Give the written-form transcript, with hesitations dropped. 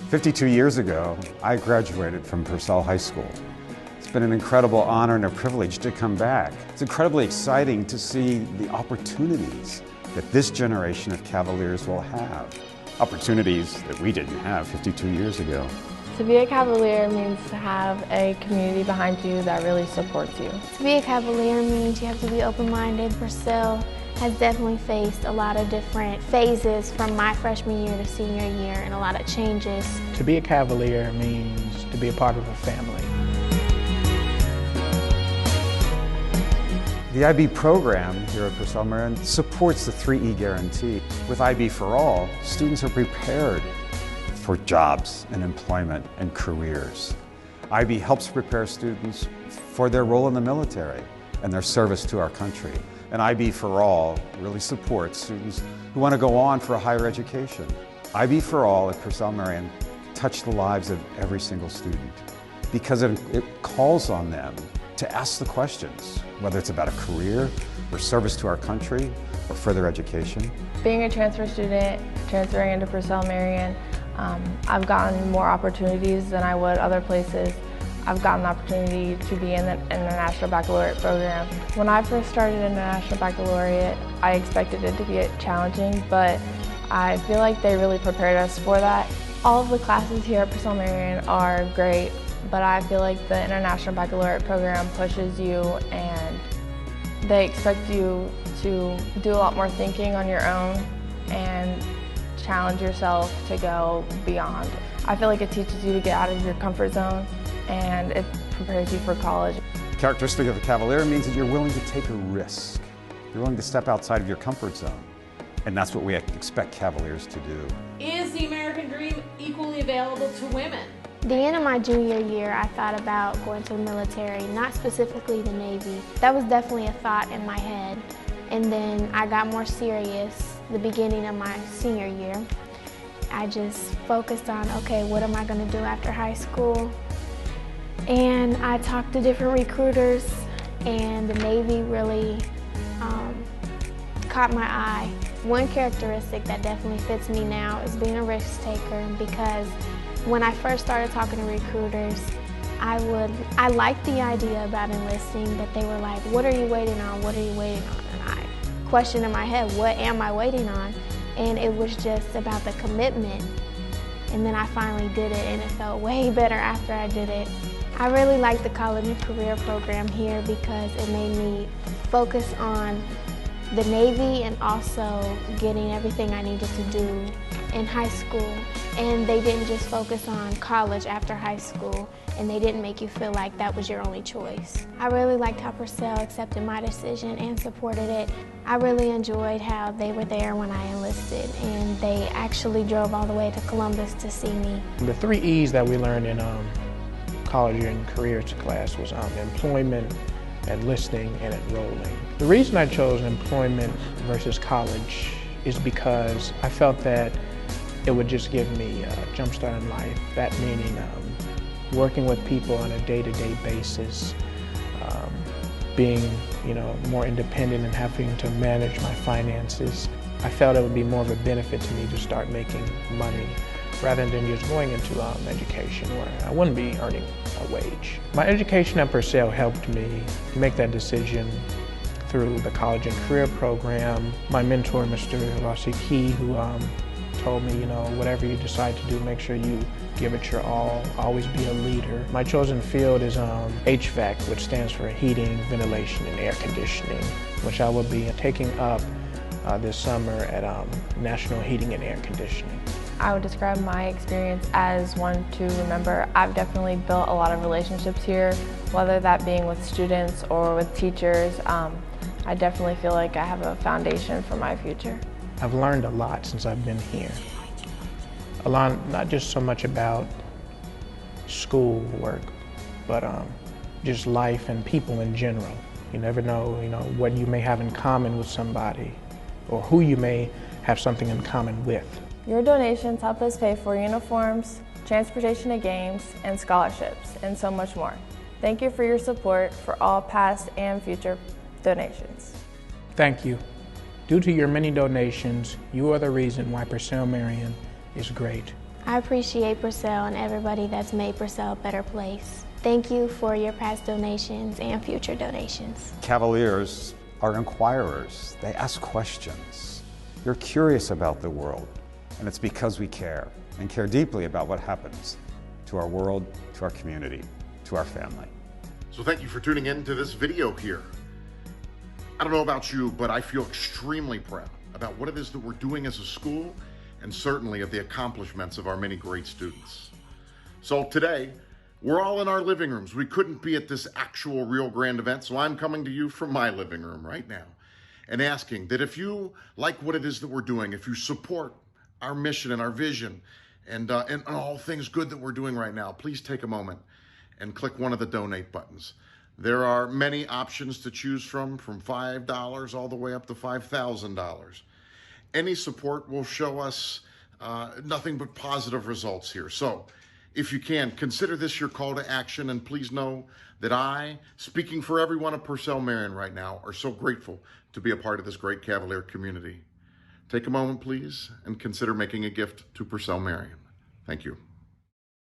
52 years ago, I graduated from Purcell High School. It's been an incredible honor and a privilege to come back. It's incredibly exciting to see the opportunities that this generation of Cavaliers will have. Opportunities that we didn't have 52 years ago. To be a Cavalier means to have a community behind you that really supports you. To be a Cavalier means you have to be open-minded. Purcell has definitely faced a lot of different phases from my freshman year to senior year and a lot of changes. To be a Cavalier means to be a part of a family. The IB program here at Purcell Marian supports the 3E guarantee. With IB for All, students are prepared for jobs and employment and careers. IB helps prepare students for their role in the military and their service to our country. And IB for All really supports students who want to go on for a higher education. IB for All at Purcell Marian touch the lives of every single student because it calls on them to ask the questions, whether it's about a career or service to our country or further education. Being a transfer student, transferring into Purcell Marian, I've gotten more opportunities than I would other places. I've gotten the opportunity to be in the International Baccalaureate program. When I first started International Baccalaureate, I expected it to be challenging, but I feel like they really prepared us for that. All of the classes here at Purcell Marian are great, but I feel like the International Baccalaureate program pushes you and they expect you to do a lot more thinking on your own and challenge yourself to go beyond. I feel like it teaches you to get out of your comfort zone and it prepares you for college. Characteristic of a Cavalier means that you're willing to take a risk. You're willing to step outside of your comfort zone. And that's what we expect Cavaliers to do. Is the American dream equally available to women? At the end of my junior year, I thought about going to the military, not specifically the Navy. That was definitely a thought in my head. And then I got more serious the beginning of my senior year. I just focused on, okay, what am I going to do after high school? And I talked to different recruiters, and the Navy really caught my eye. One characteristic that definitely fits me now is being a risk taker, because when I first started talking to recruiters, I liked the idea about enlisting, but they were like, what are you waiting on? What are you waiting on? And I questioned in my head, what am I waiting on? And it was just about the commitment. And then I finally did it, and it felt way better after I did it. I really like the college and career program here because it made me focus on the Navy and also getting everything I needed to do in high school. And they didn't just focus on college after high school, and they didn't make you feel like that was your only choice. I really liked how Purcell accepted my decision and supported it. I really enjoyed how they were there when I enlisted, and they actually drove all the way to Columbus to see me. The 3 E's that we learned in college and careers class was employment, enlisting, and enrolling. The reason I chose employment versus college is because I felt that it would just give me a jump start in life. That meaning working with people on a day-to-day basis, being more independent and having to manage my finances. I felt it would be more of a benefit to me to start making money rather than just going into education where I wouldn't be earning a wage. My education at Purcell helped me make that decision through the college and career program. My mentor, Mr. Rossi Key, who told me, whatever you decide to do, make sure you give it your all, always be a leader. My chosen field is HVAC, which stands for heating, ventilation, and air conditioning, which I will be taking up this summer at National Heating and Air Conditioning. I would describe my experience as one to remember. I've definitely built a lot of relationships here, whether that being with students or with teachers. I definitely feel like I have a foundation for my future. I've learned a lot since I've been here. A lot, not just so much about school work, but just life and people in general. You never know, what you may have in common with somebody or who you may have something in common with. Your donations help us pay for uniforms, transportation to games, and scholarships, and so much more. Thank you for your support for all past and future donations. Thank you. Due to your many donations, you are the reason why Purcell Marian is great. I appreciate Purcell and everybody that's made Purcell a better place. Thank you for your past donations and future donations. Cavaliers are inquirers. They ask questions. They're curious about the world, and it's because we care, and care deeply about what happens to our world, to our community, to our family. So thank you for tuning in to this video here. I don't know about you, but I feel extremely proud about what it is that we're doing as a school, and certainly of the accomplishments of our many great students. So today, we're all in our living rooms. We couldn't be at this actual real grand event, so I'm coming to you from my living room right now and asking that if you like what it is that we're doing, if you support our mission and our vision and all things good that we're doing right now, please take a moment and click one of the donate buttons. There are many options to choose from $5 all the way up to $5,000. Any support will show us nothing but positive results here. So if you can, consider this your call to action, and please know that I, speaking for everyone at Purcell Marian right now, are so grateful to be a part of this great Cavalier community. Take a moment, please, and consider making a gift to Purcell Marian. Thank you.